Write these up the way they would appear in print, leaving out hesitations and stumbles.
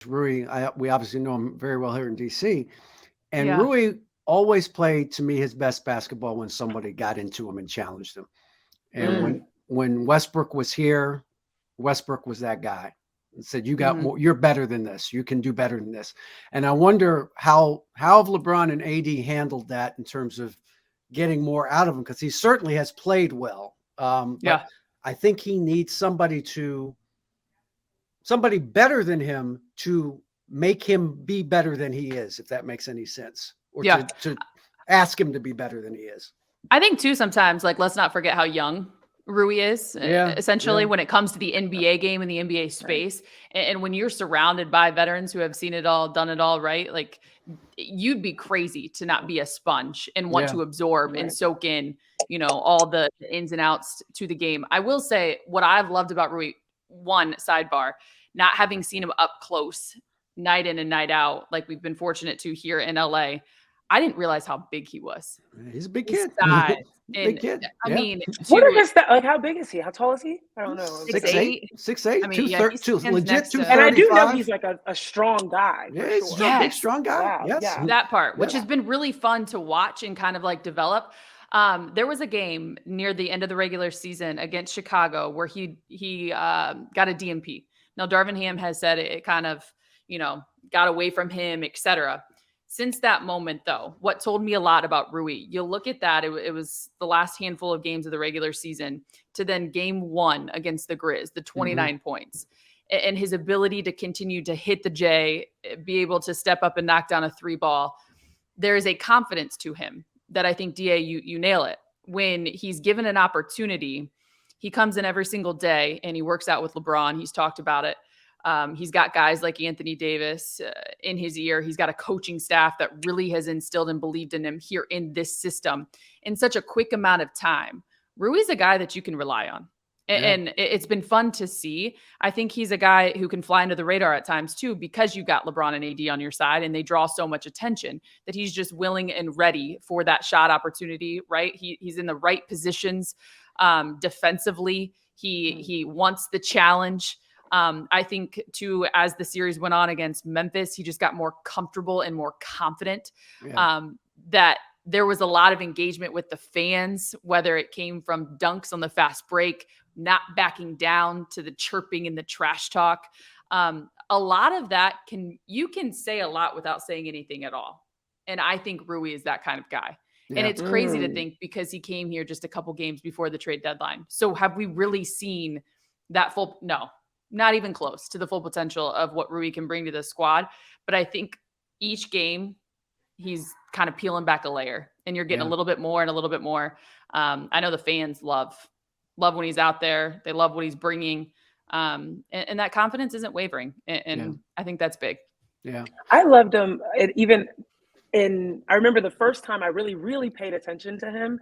Rui, we obviously know him very well here in DC, and Yeah. Rui always played to me his best basketball when somebody got into him and challenged him. And Mm. when Westbrook was here, Westbrook was that guy and said, "You got Mhm. more. You're better than this. You can do better than this." And I wonder how have LeBron and AD handled that in terms of getting more out of him, because he certainly has played well. But Yeah. I think he needs somebody better than him to make him be better than he is, if that makes any sense, or Yeah. to ask him to be better than he is. I think too sometimes, like, let's not forget how young Rui is, Yeah, essentially yeah, when it comes to the NBA game and the NBA Right. space. And when you're surrounded by veterans who have seen it all, done it all, right? Like, you'd be crazy to not be a sponge and want yeah. to absorb and Right. soak in, all the ins and outs to the game. I will say what I've loved about Rui, one sidebar, not having seen him up close night in and night out, like we've been fortunate to here in LA. I didn't realize how big he was. He's a big His kid. size, Big and kid. I Yeah. mean, What are to his like? How big is he? How tall is he? I don't know. six 6'8", eight. I 6'8", mean, yeah, he stands legit next to And I do know 235. he's like a strong guy Yeah, for he's sure. strong, big, yes, strong guy. Wow. Yes. Yeah. that part, which Yeah. has been really fun to watch and kind of like develop. There was a game near the end of the regular season against Chicago where he got a DNP. Now Darvin Ham has said it kind of got away from him, etc. Since that moment, though, what told me a lot about Rui, you look at that, it was the last handful of games of the regular season to then game one against the Grizz, the 29 points, and his ability to continue to hit the J, be able to step up and knock down a three ball. There is a confidence to him that I think, DA, you nail it. When he's given an opportunity, he comes in every single day and he works out with LeBron. He's talked about it. He's got guys like Anthony Davis in his ear. He's got a coaching staff that really has instilled and believed in him here in this system in such a quick amount of time. Rui's a guy that you can rely on. And it's been fun to see. I think he's a guy who can fly under the radar at times too, because you got LeBron and AD on your side and they draw so much attention that he's just willing and ready for that shot opportunity, right? He's in the right positions defensively. He wants the challenge. I think too, as the series went on against Memphis, he just got more comfortable and more confident. That there was a lot of engagement with the fans, whether it came from dunks on the fast break, not backing down to the chirping and the trash talk. A lot of that you can say a lot without saying anything at all. And I think Rui is that kind of guy. And it's crazy to think because he came here just a couple games before the trade deadline. So have we really seen that full? No, not even close to the full potential of what Rui can bring to the squad. But I think each game he's kind of peeling back a layer and you're getting a little bit more and a little bit more. I know the fans love when he's out there. They love what he's bringing. And that confidence isn't wavering. And I think that's big. Yeah. I loved him. I remember the first time I really, really paid attention to him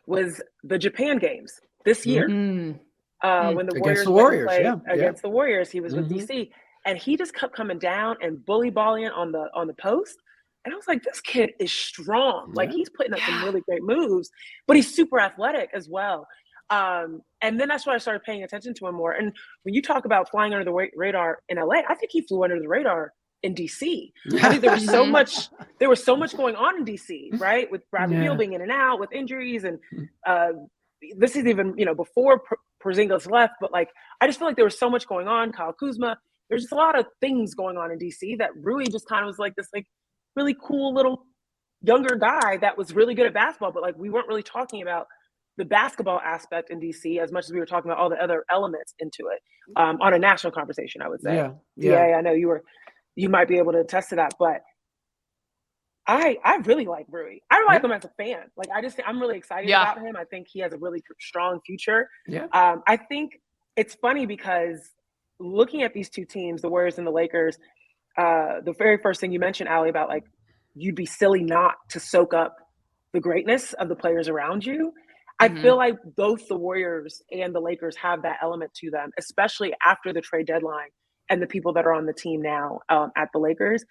was the Japan games this year. When the Against Warriors the Warriors, against the Warriors, he was with DC, and he just kept coming down and bully balling on the post. And I was like, this kid is strong. Like, he's putting up some really great moves, but he's super athletic as well. And then that's when I started paying attention to him more. And when you talk about flying under the radar in LA, I think he flew under the radar in DC. I think there was so much going on in DC, right? With Bradley Beal being in and out with injuries. And this is even, before Porzingis left, but like, I just feel like there was so much going on. Kyle Kuzma, there's just a lot of things going on in DC that Rui just kind of was like this, like, really cool little younger guy that was really good at basketball, but like, we weren't really talking about the basketball aspect in DC as much as we were talking about all the other elements into it on a national conversation, I would say. Yeah. I know you might be able to attest to that, but I really like Rui. I like him as a fan. Like, I'm really excited about him. I think he has a really strong future. I think it's funny because looking at these two teams, the Warriors and the Lakers, the very first thing you mentioned, Allie, about like, you'd be silly not to soak up the greatness of the players around you. I feel like both the Warriors and the Lakers have that element to them, especially after the trade deadline and the people that are on the team now at the Lakers.